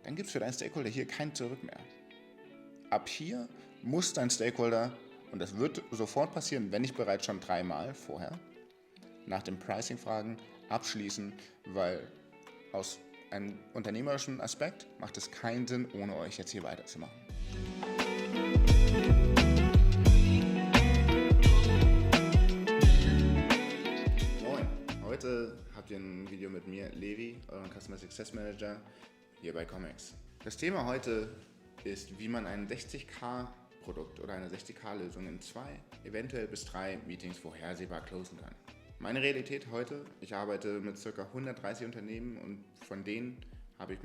dann gibt es für deinen Stakeholder hier kein Zurück mehr. Ab hier muss dein Stakeholder, und das wird sofort passieren, wenn nicht bereits schon 3-mal vorher, nach dem Pricing fragen, abschließen, weil aus einem unternehmerischen Aspekt macht es keinen Sinn, ohne euch jetzt hier weiterzumachen. Moin, heute habt ihr ein Video mit mir, Levi, eurem Customer Success Manager, hier bei Comex. Das Thema heute ist, wie man ein 60K-Produkt oder eine 60K-Lösung in 2, eventuell bis 3 Meetings vorhersehbar closen kann. Meine Realität heute, ich arbeite mit ca. 130 Unternehmen und von denen habe ich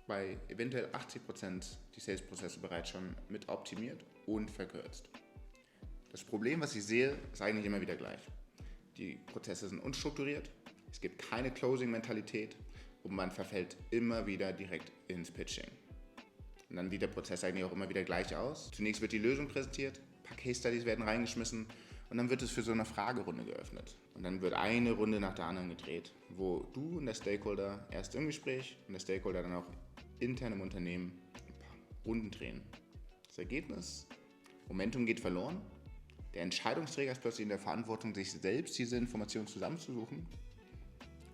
bei eventuell 80% die Sales-Prozesse bereits schon mit optimiert und verkürzt. Das Problem, was ich sehe, ist eigentlich immer wieder gleich. Die Prozesse sind unstrukturiert, es gibt keine Closing-Mentalität und man verfällt immer wieder direkt ins Pitching. Und dann sieht der Prozess eigentlich auch immer wieder gleich aus. Zunächst wird die Lösung präsentiert, ein paar Case-Studies werden reingeschmissen und dann wird es für so eine Fragerunde geöffnet. Und dann wird eine Runde nach der anderen gedreht, wo du und der Stakeholder erst im Gespräch und der Stakeholder dann auch intern im Unternehmen ein paar Runden drehen. Das Ergebnis? Momentum geht verloren. Der Entscheidungsträger ist plötzlich in der Verantwortung, sich selbst diese Informationen zusammenzusuchen.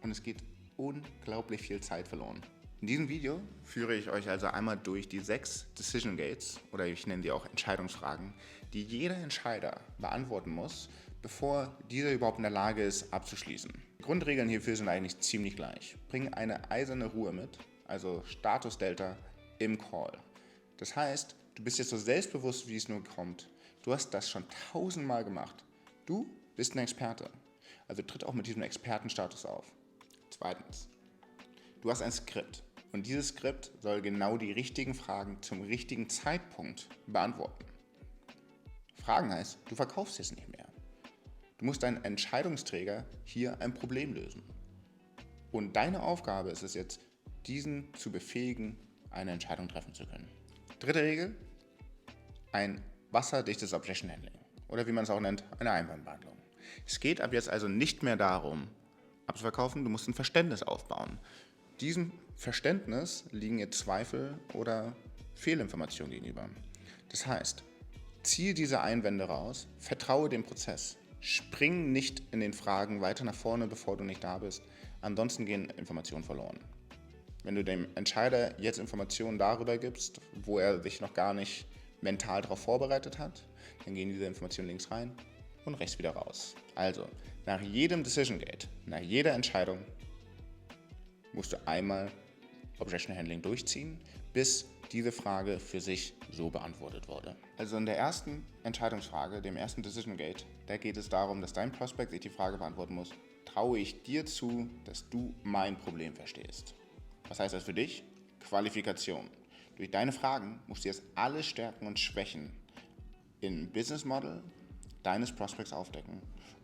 Und es geht unglaublich viel Zeit verloren. In diesem Video führe ich euch also einmal durch die 6 Decision Gates, oder ich nenne die auch Entscheidungsfragen, die jeder Entscheider beantworten muss, bevor dieser überhaupt in der Lage ist, abzuschließen. Die Grundregeln hierfür sind eigentlich ziemlich gleich. Bring eine eiserne Ruhe mit, also Status Delta im Call. Das heißt, du bist jetzt so selbstbewusst, wie es nur kommt. Du hast das schon 1000-mal gemacht. Du bist ein Experte. Also tritt auch mit diesem Expertenstatus auf. Zweitens, du hast ein Skript. Und dieses Skript soll genau die richtigen Fragen zum richtigen Zeitpunkt beantworten. Fragen heißt, du verkaufst jetzt nicht mehr. Du musst deinen Entscheidungsträger hier ein Problem lösen. Und deine Aufgabe ist es jetzt, diesen zu befähigen, eine Entscheidung treffen zu können. Dritte Regel, ein wasserdichtes Objection Handling. Oder wie man es auch nennt, eine Einwandbehandlung. Es geht ab jetzt also nicht mehr darum, abzuverkaufen, du musst ein Verständnis aufbauen. Diesem Verständnis liegen jetzt Zweifel oder Fehlinformationen gegenüber. Das heißt, ziehe diese Einwände raus, vertraue dem Prozess, spring nicht in den Fragen weiter nach vorne, bevor du nicht da bist, ansonsten gehen Informationen verloren. Wenn du dem Entscheider jetzt Informationen darüber gibst, wo er sich noch gar nicht mental darauf vorbereitet hat, dann gehen diese Informationen links rein und rechts wieder raus. Also, nach jedem Decision Gate, nach jeder Entscheidung musst du einmal Objection Handling durchziehen, bis diese Frage für sich so beantwortet wurde. Also in der ersten Entscheidungsfrage, dem ersten Decision Gate, da geht es darum, dass dein Prospect sich die Frage beantworten muss, traue ich dir zu, dass du mein Problem verstehst? Was heißt das für dich? Qualifikation. Durch deine Fragen musst du jetzt alle Stärken und Schwächen im Business Model deines Prospects aufdecken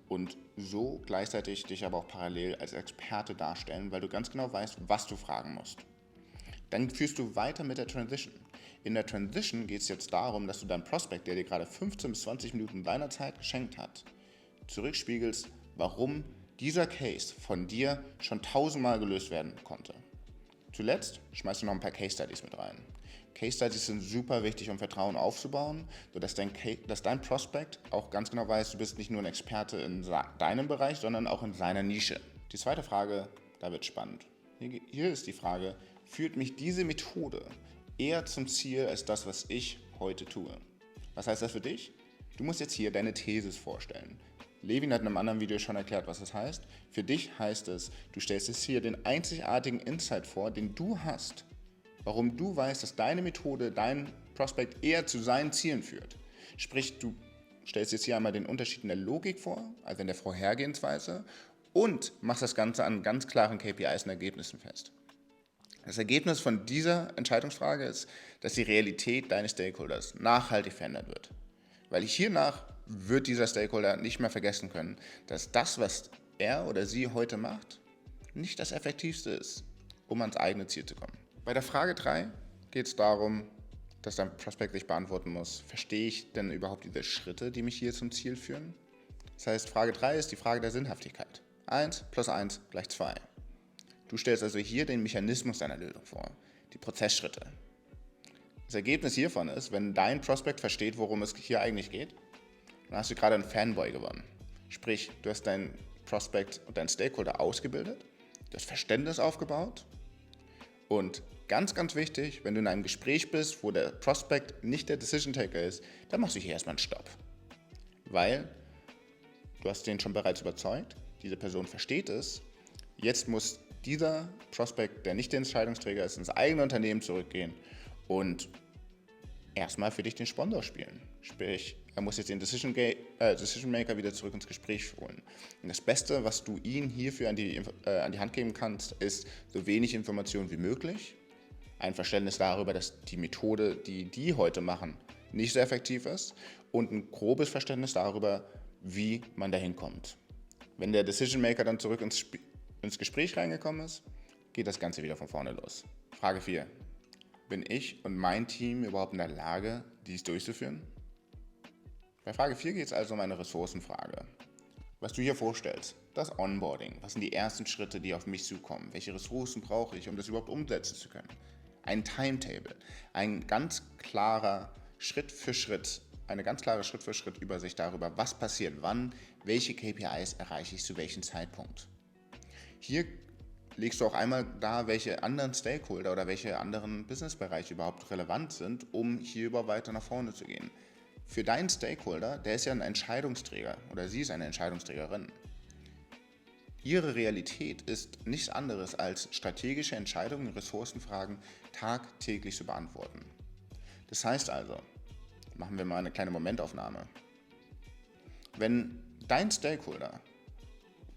und so gleichzeitig dich aber auch parallel als Experte darstellen, weil du ganz genau weißt, was du fragen musst. Dann führst du weiter mit der Transition. In der Transition geht es jetzt darum, dass du deinen Prospect, der dir gerade 15 bis 20 Minuten deiner Zeit geschenkt hat, zurückspiegelst, warum dieser Case von dir schon 1000-mal gelöst werden konnte. Zuletzt schmeißt du noch ein paar Case Studies mit rein. Case Studies sind super wichtig, um Vertrauen aufzubauen, sodass dein Prospect auch ganz genau weiß, du bist nicht nur ein Experte in deinem Bereich, sondern auch in seiner Nische. Die zweite Frage, da wird spannend. Hier ist die Frage, führt mich diese Methode eher zum Ziel als das, was ich heute tue? Was heißt das für dich? Du musst jetzt hier deine Thesis vorstellen. Levin hat in einem anderen Video schon erklärt, was das heißt. Für dich heißt es, du stellst jetzt hier den einzigartigen Insight vor, den du hast, warum du weißt, dass deine Methode dein Prospect eher zu seinen Zielen führt. Sprich, du stellst jetzt hier einmal den Unterschied in der Logik vor, also in der Vorhergehensweise, und machst das Ganze an ganz klaren KPIs und Ergebnissen fest. Das Ergebnis von dieser Entscheidungsfrage ist, dass die Realität deines Stakeholders nachhaltig verändert wird. Weil hiernach wird dieser Stakeholder nicht mehr vergessen können, dass das, was er oder sie heute macht, nicht das Effektivste ist, um ans eigene Ziel zu kommen. Bei der Frage 3 geht es darum, dass dein Prospect sich beantworten muss, verstehe ich denn überhaupt diese Schritte, die mich hier zum Ziel führen? Das heißt, Frage 3 ist die Frage der Sinnhaftigkeit. 1 plus 1 gleich 2. Du stellst also hier den Mechanismus deiner Lösung vor. die Prozessschritte. Das Ergebnis hiervon ist, wenn dein Prospect versteht, worum es hier eigentlich geht, dann hast du gerade einen Fanboy gewonnen. Sprich, du hast deinen Prospect und deinen Stakeholder ausgebildet, du hast Verständnis aufgebaut und ganz, ganz wichtig, wenn du in einem Gespräch bist, wo der Prospect nicht der Decision Taker ist, dann machst du hier erstmal einen Stopp. Weil du hast den schon bereits überzeugt, diese Person versteht es, jetzt muss dieser Prospect, der nicht der Entscheidungsträger ist, ins eigene Unternehmen zurückgehen und erstmal für dich den Sponsor spielen. Sprich, er muss jetzt den Decision Maker wieder zurück ins Gespräch holen. Und das Beste, was du ihm hierfür an die Hand geben kannst, ist so wenig Informationen wie möglich, ein Verständnis darüber, dass die Methode, die heute machen, nicht so effektiv ist und ein grobes Verständnis darüber, wie man dahin kommt. Wenn der Decision Maker dann zurück ins Gespräch reingekommen ist, geht das Ganze wieder von vorne los. Frage 4. Bin ich und mein Team überhaupt in der Lage, dies durchzuführen? Bei Frage 4 geht es also um eine Ressourcenfrage. Was du hier vorstellst, das Onboarding, was sind die ersten Schritte, die auf mich zukommen? Welche Ressourcen brauche ich, um das überhaupt umsetzen zu können? Ein Timetable, eine ganz klare Schritt für Schritt Übersicht darüber, was passiert wann, welche KPIs erreiche ich zu welchem Zeitpunkt. Hier legst du auch einmal dar, welche anderen Stakeholder oder welche anderen Businessbereiche überhaupt relevant sind, um hierüber weiter nach vorne zu gehen. Für deinen Stakeholder, der ist ja ein Entscheidungsträger oder sie ist eine Entscheidungsträgerin. Ihre Realität ist nichts anderes als strategische Entscheidungen, Ressourcenfragen tagtäglich zu beantworten. Das heißt also, machen wir mal eine kleine Momentaufnahme. Wenn dein Stakeholder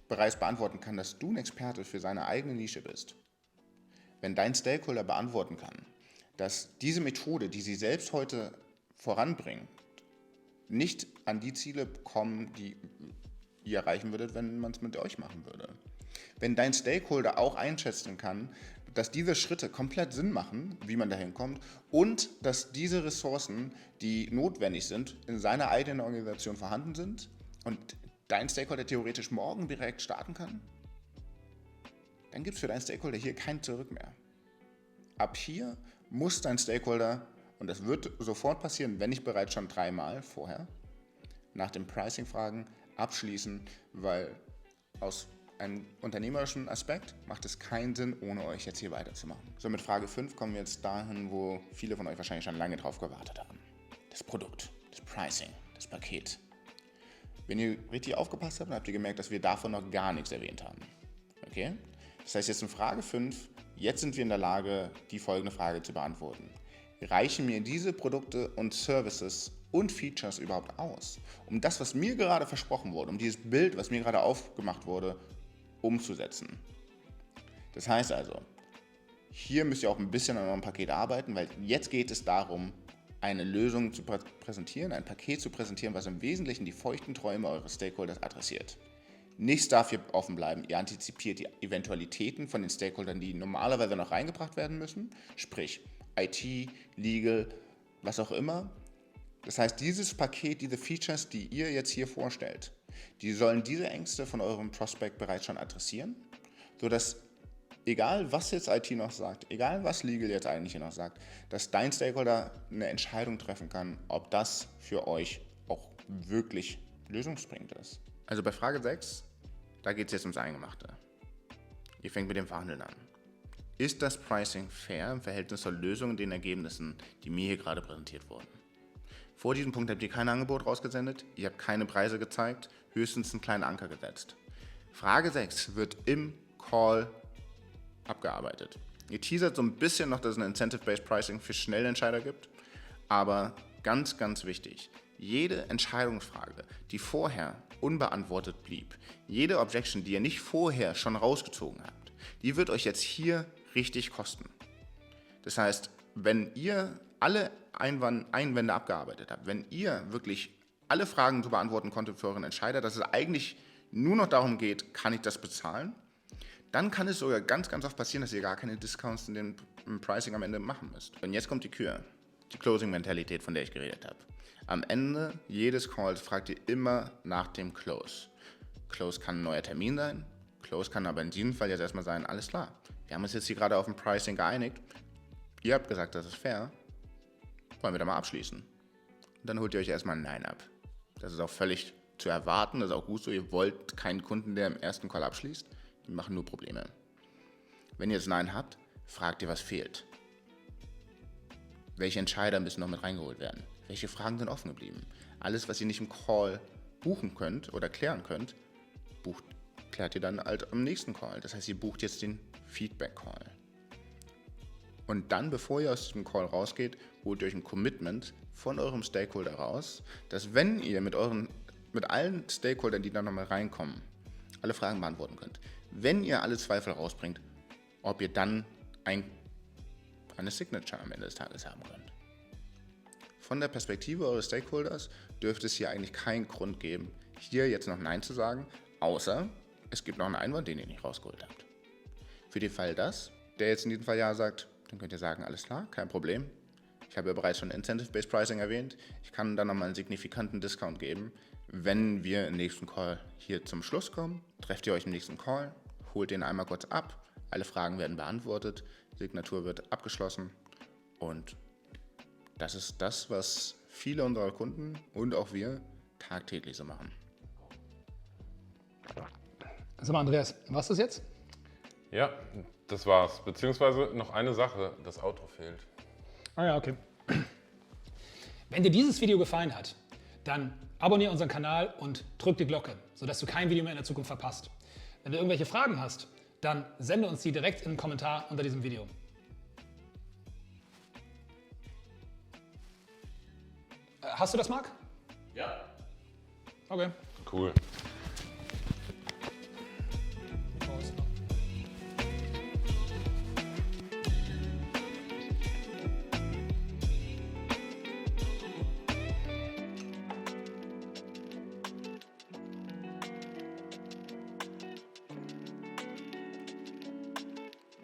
bereits beantworten kann, dass du ein Experte für seine eigene Nische bist, wenn dein Stakeholder beantworten kann, dass diese Methode, die sie selbst heute voranbringen, nicht an die Ziele kommen, die ihr erreichen würdet, wenn man es mit euch machen würde. Wenn dein Stakeholder auch einschätzen kann, dass diese Schritte komplett Sinn machen, wie man dahin kommt, und dass diese Ressourcen, die notwendig sind, in seiner eigenen Organisation vorhanden sind und dein Stakeholder theoretisch morgen direkt starten kann, dann gibt es für deinen Stakeholder hier kein Zurück mehr. Ab hier muss dein Stakeholder, und das wird sofort passieren, wenn nicht bereits schon 3-mal vorher, nach dem Pricing fragen, abschließen, weil aus einem unternehmerischen Aspekt macht es keinen Sinn, ohne euch jetzt hier weiterzumachen. So, mit Frage 5 kommen wir jetzt dahin, wo viele von euch wahrscheinlich schon lange drauf gewartet haben. Das Produkt, das Pricing, das Paket. Wenn ihr richtig aufgepasst habt, dann habt ihr gemerkt, dass wir davon noch gar nichts erwähnt haben. Okay? Das heißt, jetzt in Frage 5, jetzt sind wir in der Lage, die folgende Frage zu beantworten. Reichen mir diese Produkte und Services und Features überhaupt aus, um das, was mir gerade versprochen wurde, um dieses Bild, was mir gerade aufgemacht wurde, umzusetzen? Das heißt also, hier müsst ihr auch ein bisschen an eurem Paket arbeiten, weil jetzt geht es darum, eine Lösung zu präsentieren, ein Paket zu präsentieren, was im Wesentlichen die feuchten Träume eures Stakeholders adressiert. Nichts darf hier offen bleiben. Ihr antizipiert die Eventualitäten von den Stakeholdern, die normalerweise noch reingebracht werden müssen, sprich IT, Legal, was auch immer. Das heißt, dieses Paket, diese Features, die ihr jetzt hier vorstellt, die sollen diese Ängste von eurem Prospect bereits schon adressieren, sodass egal was jetzt IT noch sagt, egal was Legal jetzt eigentlich noch sagt, dass dein Stakeholder eine Entscheidung treffen kann, ob das für euch auch wirklich lösungsbringend ist. Also bei Frage 6, da geht es jetzt ums Eingemachte. Ihr fängt mit dem Verhandeln an. Ist das Pricing fair im Verhältnis zur Lösung und den Ergebnissen, die mir hier gerade präsentiert wurden? Vor diesem Punkt habt ihr kein Angebot rausgesendet, ihr habt keine Preise gezeigt, höchstens einen kleinen Anker gesetzt. Frage 6 wird im Call abgearbeitet. Ihr teasert so ein bisschen noch, dass es ein Incentive-Based Pricing für schnelle Entscheider gibt, aber ganz, ganz wichtig, jede Entscheidungsfrage, die vorher unbeantwortet blieb, jede Objection, die ihr nicht vorher schon rausgezogen habt, die wird euch jetzt hier richtig kosten. Das heißt, wenn ihr alle Einwände abgearbeitet habt, wenn ihr wirklich alle Fragen zu beantworten konntet für euren Entscheider, dass es eigentlich nur noch darum geht, kann ich das bezahlen, dann kann es sogar ganz, ganz oft passieren, dass ihr gar keine Discounts in dem Pricing am Ende machen müsst. Und jetzt kommt die Kür, die Closing-Mentalität, von der ich geredet habe. Am Ende jedes Calls fragt ihr immer nach dem Close. Close kann ein neuer Termin sein, Close kann aber in diesem Fall jetzt erstmal sein, alles klar, wir haben uns jetzt hier gerade auf ein Pricing geeinigt, Ihr habt gesagt, das ist fair. Wollen wir da mal abschließen? Und dann holt ihr euch erstmal ein Nein ab. Das ist auch völlig zu erwarten, das ist auch gut so. Ihr wollt keinen Kunden, der im ersten Call abschließt. Die machen nur Probleme. Wenn ihr das Nein habt, fragt ihr, was fehlt. Welche Entscheider müssen noch mit reingeholt werden? Welche Fragen sind offen geblieben? Alles, was ihr nicht im Call buchen könnt oder klären könnt, klärt ihr dann halt am nächsten Call. Das heißt, ihr bucht jetzt den Feedback-Call. Und dann, bevor ihr aus diesem Call rausgeht, holt ihr euch ein Commitment von eurem Stakeholder raus, dass wenn ihr mit allen Stakeholdern, die da nochmal reinkommen, alle Fragen beantworten könnt. Wenn ihr alle Zweifel rausbringt, ob ihr dann eine Signature am Ende des Tages haben könnt. Von der Perspektive eures Stakeholders dürfte es hier eigentlich keinen Grund geben, hier jetzt noch Nein zu sagen, außer es gibt noch einen Einwand, den ihr nicht rausgeholt habt. Für den Fall der jetzt in diesem Fall Ja sagt, dann könnt ihr sagen, alles klar, kein Problem. Ich habe ja bereits schon Incentive-Based Pricing erwähnt. Ich kann dann nochmal einen signifikanten Discount geben. Wenn wir im nächsten Call hier zum Schluss kommen, trefft ihr euch im nächsten Call, holt den einmal kurz ab, alle Fragen werden beantwortet, Signatur wird abgeschlossen und das ist das, was viele unserer Kunden und auch wir tagtäglich so machen. Sag mal, Andreas, was ist das jetzt? Ja, das war's. Beziehungsweise noch eine Sache, das Outro fehlt. Ah ja, okay. Wenn dir dieses Video gefallen hat, dann abonniere unseren Kanal und drück die Glocke, sodass du kein Video mehr in der Zukunft verpasst. Wenn du irgendwelche Fragen hast, dann sende uns die direkt in einen Kommentar unter diesem Video. Hast du das, Marc? Ja. Okay. Cool.